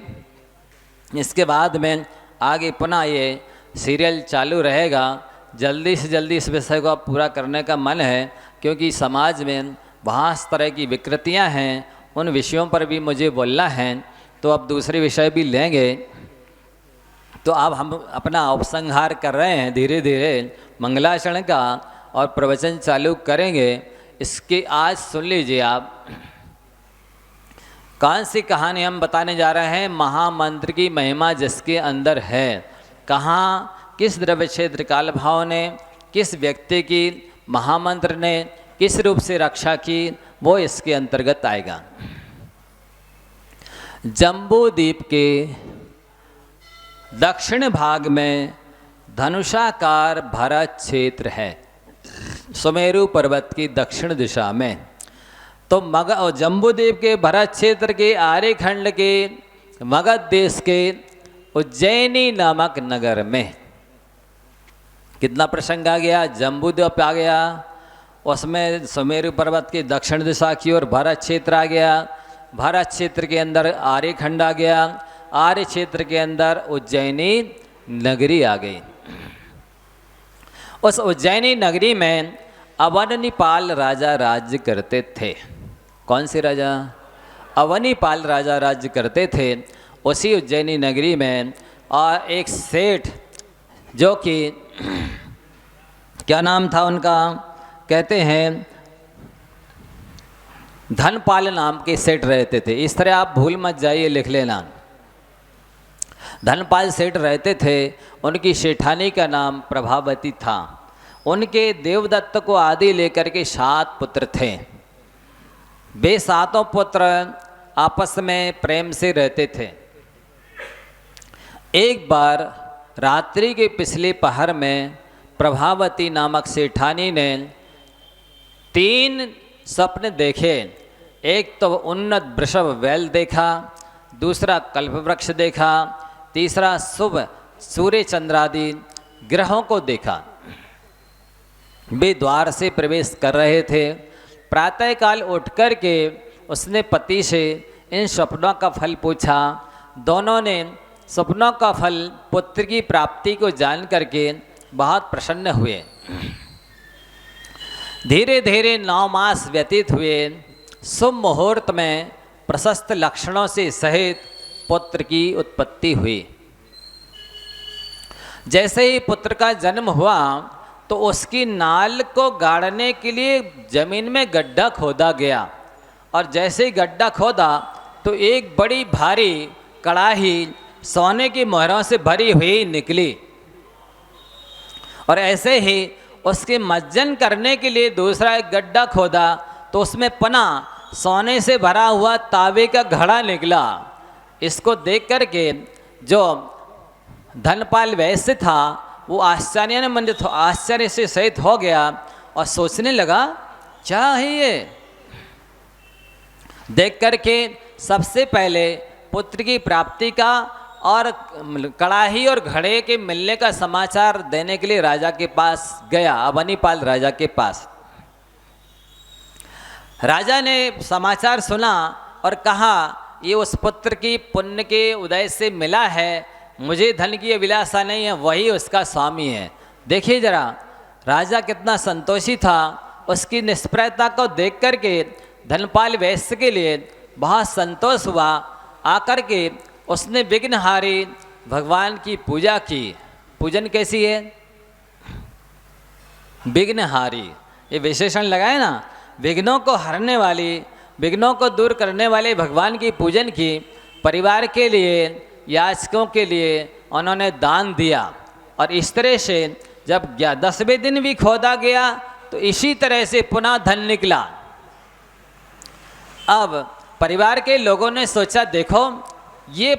इसके बाद में आगे पुनः ये सीरियल चालू रहेगा। जल्दी से जल्दी इस विषय को आप पूरा करने का मन है, क्योंकि समाज में बहुत तरह की विकृतियां हैं। उन विषयों पर भी मुझे बोलना है, तो अब दूसरे विषय भी लेंगे। तो अब हम अपना उपसंहार कर रहे हैं धीरे धीरे मंगलाचरण का, और प्रवचन चालू करेंगे। इसके आज सुन लीजिए आप। कौन सी कहानी हम बताने जा रहे हैं? महामंत्र की महिमा जिसके अंदर है। कहाँ, किस द्रव्य क्षेत्र काल भाव ने, किस व्यक्ति की महामंत्र ने किस रूप से रक्षा की, वो इसके अंतर्गत आएगा। जम्बू द्वीप के दक्षिण भाग में धनुषाकार भरत क्षेत्र है, सुमेरु पर्वत की दक्षिण दिशा में। तो जम्बू द्वीप के भरत क्षेत्र के आर्यखंड के मगध देश के उज्जैनी नामक नगर में कितना प्रसंग आ गया? जम्बू द्वीप आ गया, उसमें सुमेरु पर्वत की दक्षिण दिशा की ओर भरत क्षेत्र आ गया, भरत क्षेत्र के अंदर आर्यखंड आ गया, आर्य क्षेत्र के अंदर उज्जैनी नगरी आ गई। उस उज्जैनी नगरी में अवनीपाल राजा राज्य करते थे। कौन से राजा? अवनीपाल राजा राज्य करते थे उसी उज्जैनी नगरी में। और एक सेठ, जो कि क्या नाम था उनका, कहते हैं धनपाल नाम के सेठ रहते थे। इस तरह आप भूल मत जाइए, लिख लेना। धनपाल सेठ रहते थे। उनकी सेठानी का नाम प्रभावती था। उनके देवदत्त को आदि लेकर के 7 पुत्र थे। वे 7 पुत्र आपस में प्रेम से रहते थे। एक बार रात्रि के पिछले पहर में प्रभावती नामक सेठानी ने 3 स्वप्न देखे। एक तो उन्नत वृषभ बैल देखा, दूसरा कल्पवृक्ष देखा, तीसरा शुभ सूर्य चंद्रादि ग्रहों को देखा। वे द्वार से प्रवेश कर रहे थे। प्रातःकाल उठ कर के उसने पति से इन स्वप्नों का फल पूछा। दोनों ने स्वप्नों का फल पुत्र की प्राप्ति को जान करके बहुत प्रसन्न हुए। धीरे धीरे 9 मास व्यतीत हुए। शुभ मुहूर्त में प्रशस्त लक्षणों से सहित पुत्र की उत्पत्ति हुई। जैसे ही पुत्र का जन्म हुआ तो उसकी नाल को गाड़ने के लिए जमीन में गड्ढा खोदा गया, और जैसे ही गड्ढा खोदा तो एक बड़ी भारी कड़ाही सोने की मोहरों से भरी हुई निकली। और ऐसे ही उसके मज्जन करने के लिए दूसरा एक गड्ढा खोदा तो उसमें पना सोने से भरा हुआ तांबे का घड़ा निकला। इसको देख करके जो धनपाल वैश्य था वो आश्चर्य से सहित हो गया और सोचने लगा क्या है ये। देख करके सबसे पहले पुत्र की प्राप्ति का और कड़ाही और घड़े के मिलने का समाचार देने के लिए राजा के पास गया, अवनीपाल राजा के पास। राजा ने समाचार सुना और कहा ये उस पुत्र की पुण्य के उदय से मिला है, मुझे धन की अभिलाषा नहीं है, वही उसका स्वामी है। देखिए जरा राजा कितना संतोषी था। उसकी निष्प्रयता को देख करके धनपाल वैश्य के लिए बहुत संतोष हुआ। आकर के उसने विघ्नहारी भगवान की पूजा की। पूजन कैसी है? विघ्नहारी, ये विशेषण लगाए ना, विघ्नों को हरने वाली, विघ्नों को दूर करने वाले भगवान की पूजन की। परिवार के लिए, याचकों के लिए उन्होंने दान दिया। और इस तरह से जब 10वें दिन भी खोदा गया तो इसी तरह से पुनः धन निकला। अब परिवार के लोगों ने सोचा देखो ये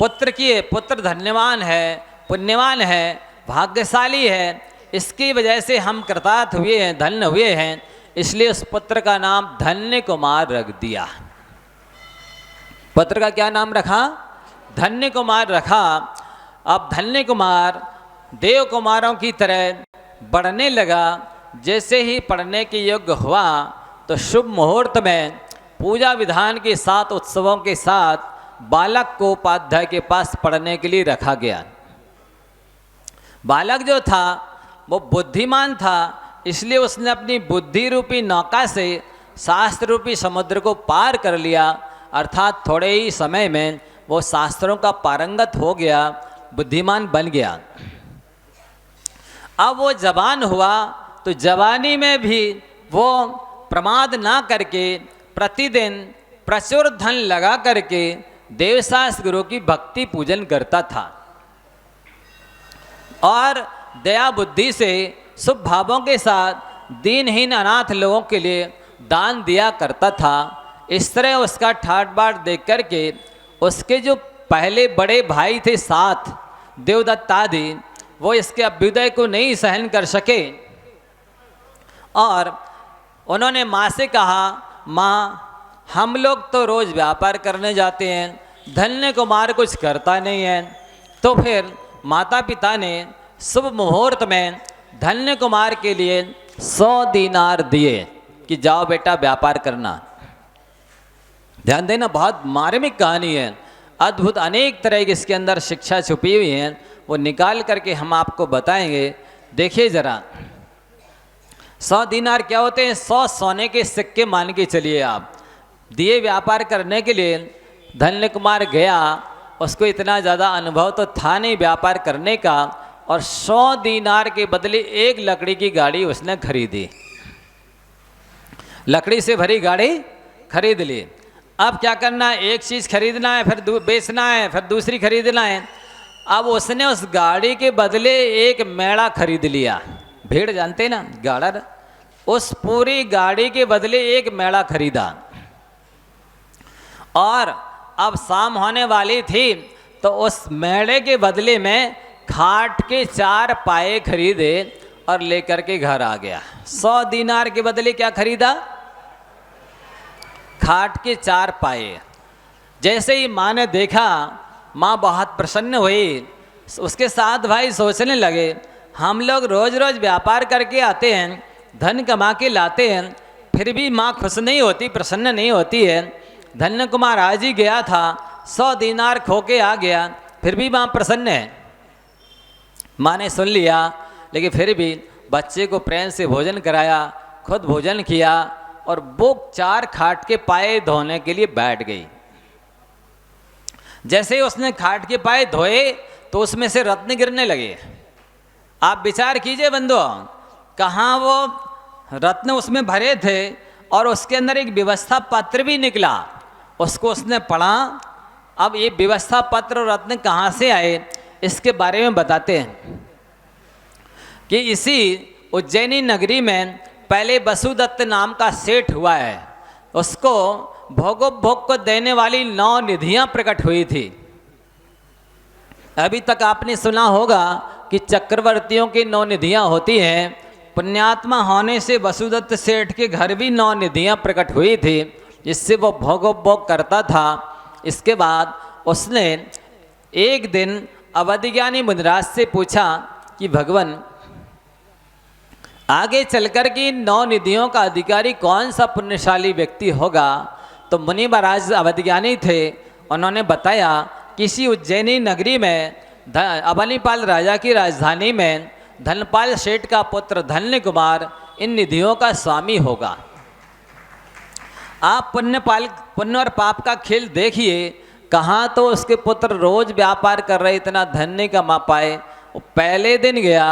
पुत्र धन्यवान है, पुण्यवान है, भाग्यशाली है, इसकी वजह से हम कृतार्थ हुए हैं, धन्य हुए हैं, इसलिए उस पुत्र का नाम धन्य कुमार रख दिया। पुत्र का क्या नाम रखा? धन्य कुमार रखा। अब धन्य कुमार देव कुमारों की तरह बढ़ने लगा। जैसे ही पढ़ने के योग्य हुआ तो शुभ मुहूर्त में पूजा विधान के साथ, उत्सवों के साथ बालक को उपाध्याय के पास पढ़ने के लिए रखा गया। बालक जो था वो बुद्धिमान था, इसलिए उसने अपनी बुद्धि रूपी नौका से शास्त्र रूपी समुद्र को पार कर लिया। अर्थात थोड़े ही समय में वो शास्त्रों का पारंगत हो गया, बुद्धिमान बन गया। अब वो जवान हुआ तो जवानी में भी वो प्रमाद ना करके प्रतिदिन प्रचुर धन लगा करके देवशास्त्र गुरु की भक्ति पूजन करता था और दया बुद्धि से शुभ भावों के साथ दीनहीन अनाथ लोगों के लिए दान दिया करता था। इस तरह उसका ठाट बाट देख करके उसके जो पहले बड़े भाई थे 7 देवदत्त आदि, वो इसके अभ्युदय को नहीं सहन कर सके और उन्होंने माँ से कहा, माँ हम लोग तो रोज़ व्यापार करने जाते हैं, धन्य कुमार कुछ करता नहीं है। तो फिर माता पिता ने शुभ मुहूर्त में धन्य कुमार के लिए 100 दीनार दिए कि जाओ बेटा व्यापार करना। ध्यान देना, बहुत मार्मिक कहानी है, अद्भुत, अनेक तरह की इसके अंदर शिक्षा छुपी हुई है, वो निकाल करके हम आपको बताएंगे। देखिए जरा 100 दीनार क्या होते हैं? 100 सोने के सिक्के मान के चलिए आप। दिए व्यापार करने के लिए धन्य कुमार गया, उसको इतना ज़्यादा अनुभव तो था नहीं व्यापार करने का, और 100 दीनार के बदले एक लकड़ी की गाड़ी उसने खरीदी। लकड़ी से भरी गाड़ी खरीद ली। अब क्या करना है? एक चीज़ खरीदना है, फिर बेचना है, फिर दूसरी खरीदना है। अब उसने उस गाड़ी के बदले एक मेड़ा खरीद लिया। भेड़ जानते ना, गाड़ा, उस पूरी गाड़ी के बदले एक मेड़ा खरीदा। और अब शाम होने वाली थी तो उस मेड़े के बदले में खाट के 4 पाए खरीदे और लेकर के घर आ गया। 100 दीनार के बदले क्या खरीदा? खाट के 4 पाए। जैसे ही माँ ने देखा, माँ बहुत प्रसन्न हुई। उसके साथ भाई सोचने लगे, हम लोग रोज़ रोज़ व्यापार करके आते हैं, धन कमा के लाते हैं, फिर भी माँ खुश नहीं होती, प्रसन्न नहीं होती है। धन्य कुमार आज ही गया था, 100 दीनार खो के आ गया, फिर भी माँ प्रसन्न है। माँ ने सुन लिया, लेकिन फिर भी बच्चे को प्रेम से भोजन कराया, खुद भोजन किया और वो 4 खाट के पाए धोने के लिए बैठ गई। जैसे ही उसने खाट के पाए धोए तो उसमें से रत्न गिरने लगे। आप विचार कीजिए बंधु, कहाँ वो रत्न उसमें भरे थे और उसके अंदर एक व्यवस्था पत्र भी निकला। उसको उसने पढ़ा। अब ये व्यवस्था पत्र और रत्न कहाँ से आए, इसके बारे में बताते हैं कि इसी उज्जैनी नगरी में पहले वसुदत्त नाम का सेठ हुआ है। उसको भोगोपभोग को देने वाली 9 निधियां प्रकट हुई थी। अभी तक आपने सुना होगा कि चक्रवर्तियों की 9 निधियां होती हैं। पुण्यात्मा होने से वसुदत्त सेठ के घर भी 9 निधियां प्रकट हुई थी, जिससे वो भोगोपभोग करता था। इसके बाद उसने एक दिन अवधिज्ञानी मुनिराज से पूछा कि भगवान, आगे चलकर की 9 निधियों का अधिकारी कौन सा पुण्यशाली व्यक्ति होगा। तो मुनि महाराज अवधिज्ञानी थे। उन्होंने बताया किसी उज्जैनी नगरी में अबनीपाल राजा की राजधानी में धनपाल सेठ का पुत्र धन्य कुमार इन निधियों का स्वामी होगा। आप पुण्य और पाप का खेल देखिए। कहाँ तो उसके पुत्र रोज व्यापार कर रहे, इतना धन्य कमा पाए। पहले दिन गया,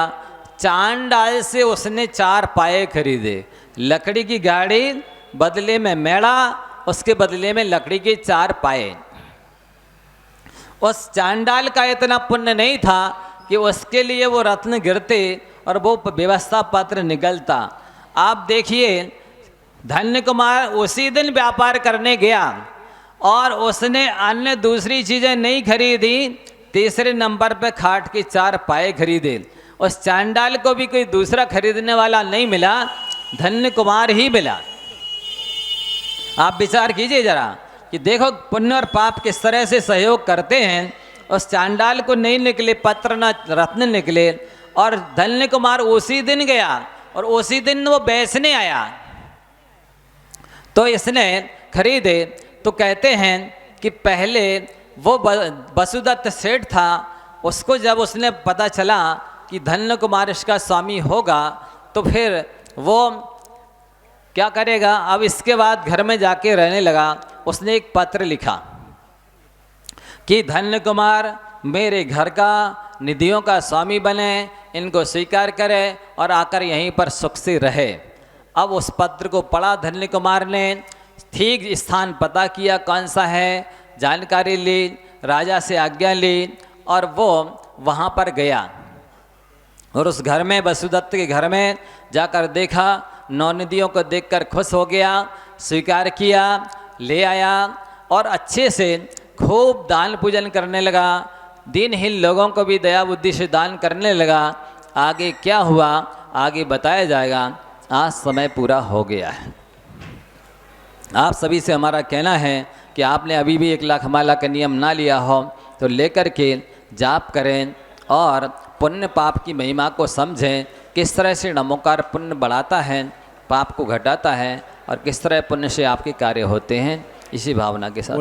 चांडाल से उसने 4 पाए खरीदे। लकड़ी की गाड़ी बदले में मेड़ा, उसके बदले में लकड़ी के 4 पाए। उस चांडाल का इतना पुण्य नहीं था कि उसके लिए वो रत्न गिरते और वो व्यवस्था पत्र निकलता। आप देखिए, धन्य कुमार उसी दिन व्यापार करने गया और उसने अन्य दूसरी चीज़ें नहीं खरीदी, तीसरे नंबर पे खाट के 4 पाए खरीदे। उस चांडाल को भी कोई दूसरा खरीदने वाला नहीं मिला, धन्य कुमार ही मिला। आप विचार कीजिए जरा कि देखो पुण्य और पाप किस तरह से सहयोग करते हैं। उस चांडाल को नहीं निकले पत्र, न रत्न निकले, और धन्य कुमार उसी दिन गया और उसी दिन वो बेचने आया। तो इसने खरीदे। तो कहते हैं कि पहले वो वसुदत्त सेठ था, उसको जब उसने पता चला कि धन्य कुमार इसका स्वामी होगा, तो फिर वो क्या करेगा। अब इसके बाद घर में जाके रहने लगा। उसने एक पत्र लिखा कि धन्य कुमार मेरे घर का निधियों का स्वामी बने, इनको स्वीकार करे और आकर यहीं पर सुख से रहे। अब उस पत्र को पढ़ा धन्य कुमार ने, ठीक स्थान पता किया कौन सा है, जानकारी ली, राजा से आज्ञा ली और वो वहाँ पर गया। और उस घर में, वसुदत्त के घर में जाकर देखा, 9 निधियों को देखकर खुश हो गया, स्वीकार किया, ले आया और अच्छे से खूब दान पूजन करने लगा। दीनहीन लोगों को भी दया बुद्धि से दान करने लगा। आगे क्या हुआ आगे बताया जाएगा। आज समय पूरा हो गया है। आप सभी से हमारा कहना है कि आपने अभी भी 1 लाख माला का नियम ना लिया हो तो लेकर के जाप करें और पुण्य पाप की महिमा को समझें, किस तरह से नमोकार पुण्य बढ़ाता है, पाप को घटाता है और किस तरह पुण्य से आपके कार्य होते हैं। इसी भावना के साथ